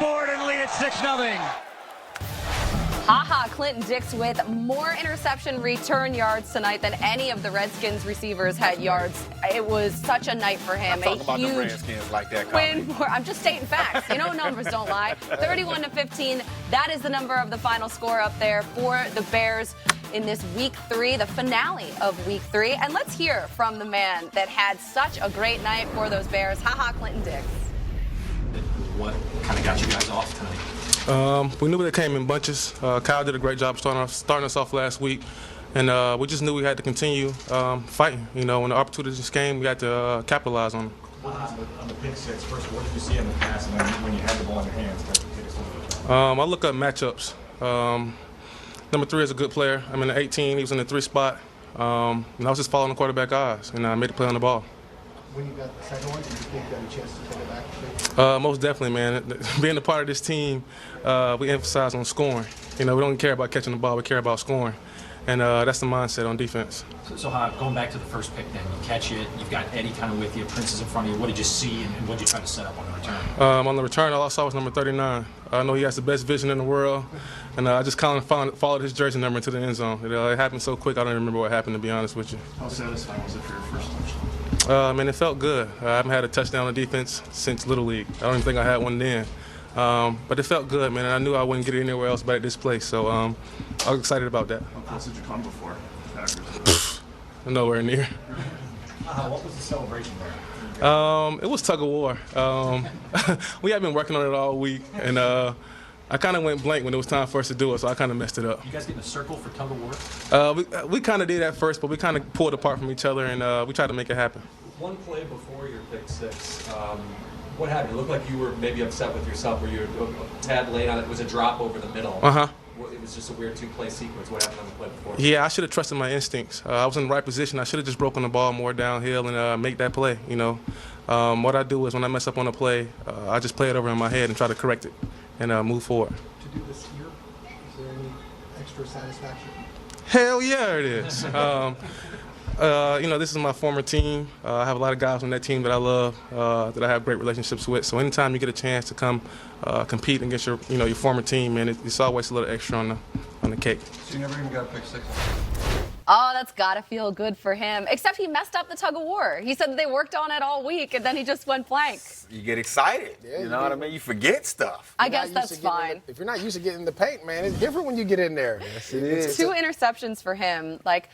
board and lead it 6-0. Ha Clinton-Dix with more interception return yards tonight than any of the Redskins receivers had yards. It was such a night for him. I'm talking about the Redskins like that. Win. I'm just stating facts. You know, numbers don't lie. 31-15. That is the number of the final score up there for the Bears in this Week 3, the finale of Week 3. And let's hear from the man that had such a great night for those Bears, Ha Clinton-Dix. What kind of got you guys off tonight? We knew they came in bunches. Kyle did a great job starting us off last week, and we just knew we had to continue fighting. You know, when the opportunities came, we had to capitalize on them. On the pick six, first, what did you see in the pass, and then when you had the ball in your hands? I look up matchups. Number 3 is a good player. I'm in the 18. He was in the 3 spot, and I was just following the quarterback eyes, and I made the play on the ball. When you got the second one, did you think you had a chance to take it back? Most definitely, man. Being a part of this team, we emphasize on scoring. You know, we don't care about catching the ball, we care about scoring. And that's the mindset on defense. So going back to the first pick then, you catch it, you've got Eddie kind of with you, Prince is in front of you. What did you see, and what did you try to set up on the return? On the return, all I saw was number 39. I know he has the best vision in the world, and I just kind of followed his jersey number into the end zone. It happened so quick, I don't even remember what happened, to be honest with you. How satisfying was it for your first touchdown? Man, it felt good. I haven't had a touchdown on defense since Little League. I don't even think I had one then. But it felt good, man, and I knew I wouldn't get it anywhere else but at this place. So I was excited about that. How close did you come before? Nowhere near. What was the celebration there? It was tug of war. We had been working on it all week, and I kind of went blank when it was time for us to do it, so I kind of messed it up. You guys get in a circle for tug of war? We kind of did at first, but we kind of pulled apart from each other, and we tried to make it happen. One play before your pick six, what happened? It looked like you were maybe upset with yourself, where you were a tad late on it. It was a drop over the middle. It was just a weird 2-play sequence. What happened on the play before? Yeah, I should have trusted my instincts. I was in the right position. I should have just broken the ball more downhill and make that play. You know, what I do is when I mess up on a play, I just play it over in my head and try to correct it and move forward. To do this here, is there any extra satisfaction? Hell yeah, it is. You know, this is my former team. I have a lot of guys on that team that I love, that I have great relationships with. So anytime you get a chance to come compete against your former team, man, it's always a little extra on the cake. So you never even got a pick six? Oh, that's got to feel good for him. Except he messed up the tug of war. He said that they worked on it all week, and then he just went blank. You get excited. Yeah, you know what I mean? You forget stuff. I guess that's fine. If you're not used to getting in the paint, man, it's different when you get in there. Yes, it is. 2 interceptions for him. Like,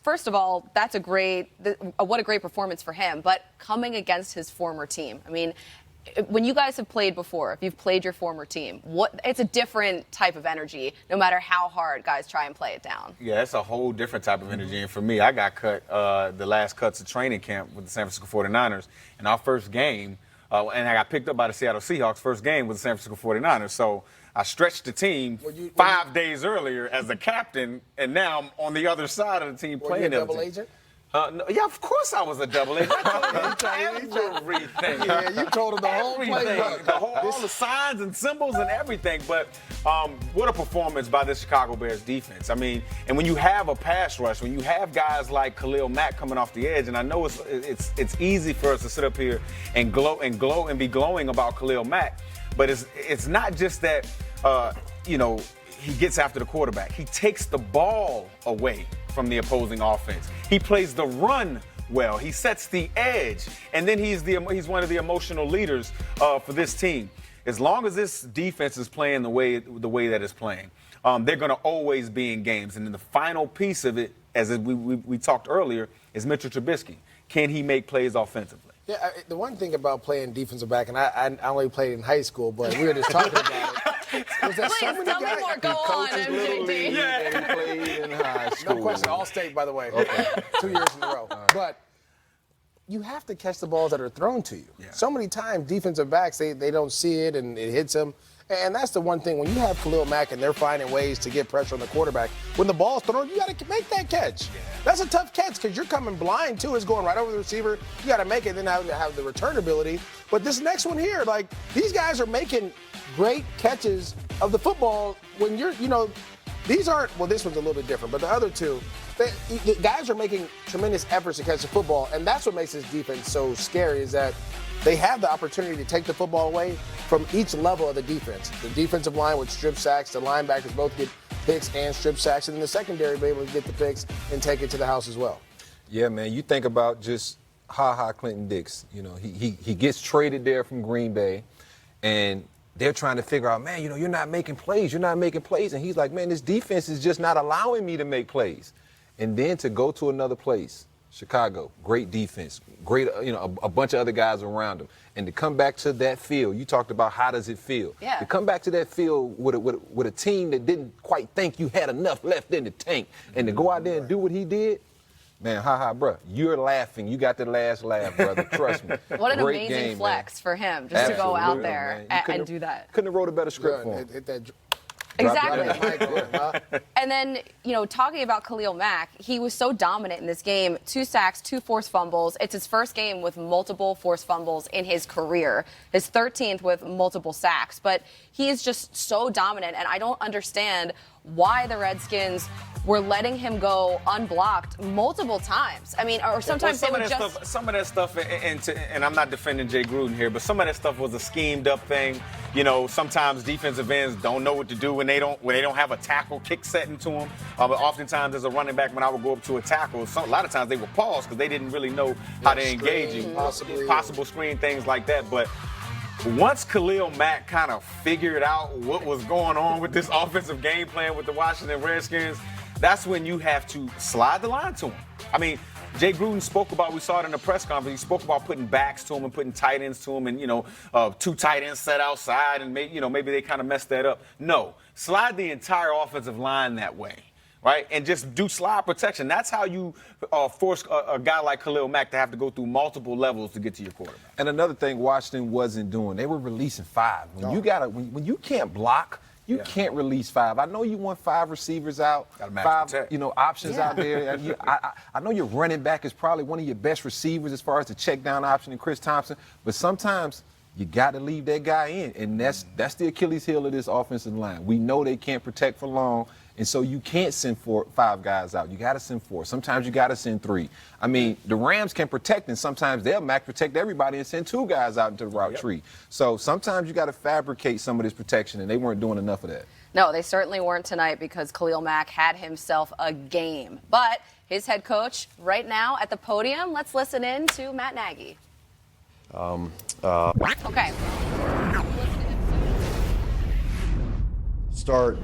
first of all, what a great performance for him. But coming against his former team, I mean, when you guys have played before, if you've played your former team, it's a different type of energy, no matter how hard guys try and play it down. Yeah, it's a whole different type of energy. And for me, I got cut the last cuts of training camp with the San Francisco 49ers. And our first game, and I got picked up by the Seattle Seahawks, first game with the San Francisco 49ers. So I stretched the team 5 days earlier as the captain, and now I'm on the other side of the team playing. Were you a double agent? No, yeah, of course I was a double agent. I told him everything. Yeah, you told him the whole playbook. All the signs and symbols and everything. But what a performance by the Chicago Bears defense. I mean, and when you have a pass rush, when you have guys like Khalil Mack coming off the edge, and I know it's easy for us to sit up here and glow and be glowing about Khalil Mack, but it's not just that he gets after the quarterback. He takes the ball away from the opposing offense. He plays the run well. He sets the edge, and then he's one of the emotional leaders for this team. As long as this defense is playing the way that it's playing, they're going to always be in games. And then the final piece of it, as we talked earlier, is Mitchell Trubisky. Can he make plays offensively? Yeah, the one thing about playing defensive back, and I only played in high school, but we were just talking about it. Please, tell me more. Go on, MJD. Yeah. He played in high school. No question, All-State, by the way. Okay. 2 years in a row. Right. But you have to catch the balls that are thrown to you. Yeah. So many times, defensive backs, they don't see it, and it hits them. And that's the one thing. When you have Khalil Mack and they're finding ways to get pressure on the quarterback, when the ball's thrown, you got to make that catch. Yeah. That's a tough catch because you're coming blind, too. It's going right over the receiver. You got to make it and then have the return ability. But this next one here, like, these guys are making great catches of the football when these aren't, well, this one's a little bit different, but the other two, the guys are making tremendous efforts to catch the football, and that's what makes this defense so scary is that they have the opportunity to take the football away from each level of the defense. The defensive line with strip sacks, the linebackers both get picks and strip sacks, and then the secondary be able to get the picks and take it to the house as well. Yeah, man, you think about just Ha Clinton-Dix. You know, he gets traded there from Green Bay, and they're trying to figure out, man, you know, you're not making plays. And he's like, man, this defense is just not allowing me to make plays. And then to go to another place, Chicago, great defense, great, you know, a bunch of other guys around him. And to come back to that field, you talked about how does it feel? Yeah. To come back to that field with a team that didn't quite think you had enough left in the tank, and to go out there and do what he did, man, bro, you're laughing. You got the last laugh, brother. Trust me. What an Great amazing game, flex man. for him just to go out Absolutely, there man. and do that. Couldn't have wrote a better script for him. Hit that Exactly. And then, you know, talking about Khalil Mack, he was so dominant in this game. 2 sacks, 2 forced fumbles. It's his first game with multiple forced fumbles in his career. His 13th with multiple sacks. But he is just so dominant, and I don't understand why the Redskins were letting him go unblocked multiple times. I mean, or sometimes they would just... Some of that stuff, and I'm not defending Jay Gruden here, but some of that stuff was a schemed up thing. You know, sometimes defensive ends don't know what to do when they don't have a tackle kick set into them. But oftentimes as a running back, when I would go up to a tackle, a lot of times they would pause because they didn't really know how to engage you. Possible screen, things like that. But once Khalil Mack kind of figured out what was going on with this offensive game plan with the Washington Redskins, that's when you have to slide the line to him. I mean, Jay Gruden spoke about, we saw it in the press conference, he spoke about putting backs to him and putting tight ends to him and, you know, 2 tight ends set outside and, maybe they kind of messed that up. No, slide the entire offensive line that way, right? And just do slide protection. That's how you force a guy like Khalil Mack to have to go through multiple levels to get to your quarterback. And another thing Washington wasn't doing, they were releasing 5. When you can't block, you can't release 5. I know you want 5 receivers out, 5 options out there. I know your running back is probably one of your best receivers as far as the check down option in Chris Thompson, but sometimes you got to leave that guy in, and that's the Achilles heel of this offensive line. We know they can't protect for long, and so you can't send 5 guys out. You got to send 4. Sometimes you got to send 3. I mean, the Rams can protect, and sometimes they'll max protect everybody and send 2 guys out into the route tree. So sometimes you got to fabricate some of this protection, and they weren't doing enough of that. No, they certainly weren't tonight because Khalil Mack had himself a game. But his head coach right now at the podium, let's listen in to Matt Nagy. Okay. Start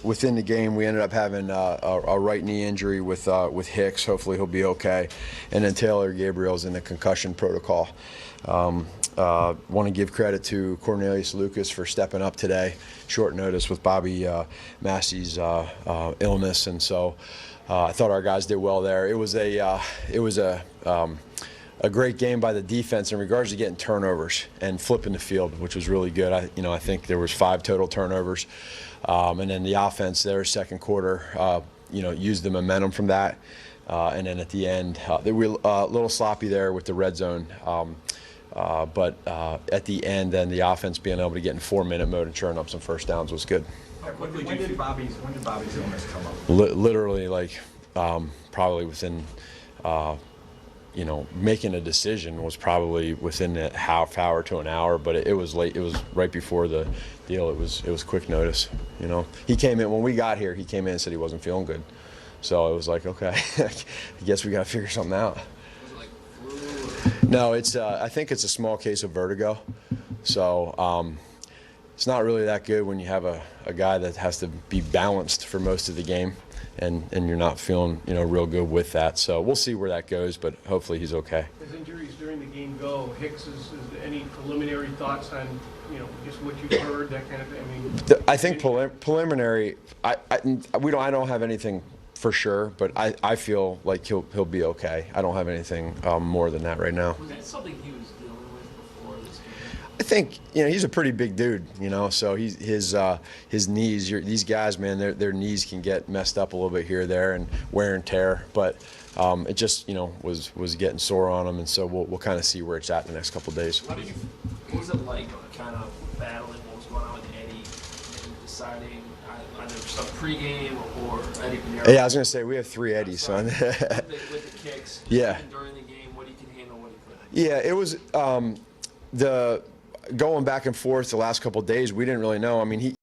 within the game, we ended up having a right knee injury with Hicks. Hopefully he'll be okay. And then Taylor Gabriel's in the concussion protocol. Want to give credit to Cornelius Lucas for stepping up today, short notice with Bobby Massey's illness, and so I thought our guys did well there. It was a great game by the defense in regards to getting turnovers and flipping the field, which was really good. I think there was 5 total turnovers, and then the offense there, second quarter, used the momentum from that, and then at the end, they were a little sloppy there with the red zone, but at the end, then the offense being able to get in 4-minute mode and churn up some first downs was good. When did Bobby's illness come up? Literally, probably within. Making a decision was probably within a half hour to an hour, but it was late. It was right before the deal. It was quick notice. He came in when we got here. He came in and said he wasn't feeling good, so it was like, okay, I guess we got to figure something out. Was it like flu? No, it's. I think it's a small case of vertigo, so it's not really that good when you have a guy that has to be balanced for most of the game. And you're not feeling, real good with that. So we'll see where that goes, but hopefully he's okay. As injuries during the game go, Hicks, is there any preliminary thoughts on, just what you've heard, that kind of thing? I think preliminary. I don't have anything for sure, but I feel like he'll be okay. I don't have anything more than that right now. Was that something he was dealing with before this game? I think he's a pretty big dude, so his knees. These guys, man, their knees can get messed up a little bit here or there and wear and tear. But it just was getting sore on him, and so we'll kind of see where it's at in the next couple of days. What was it like, kind of battling what was going on with Eddie and deciding either some pregame or Eddie Pinero? Yeah, I was gonna say we have 3 Eddies, son. with the kicks. Yeah. During the game, what he can handle, what he couldn't. Yeah, it was. the going back and forth the last couple of days, we didn't really know. I mean,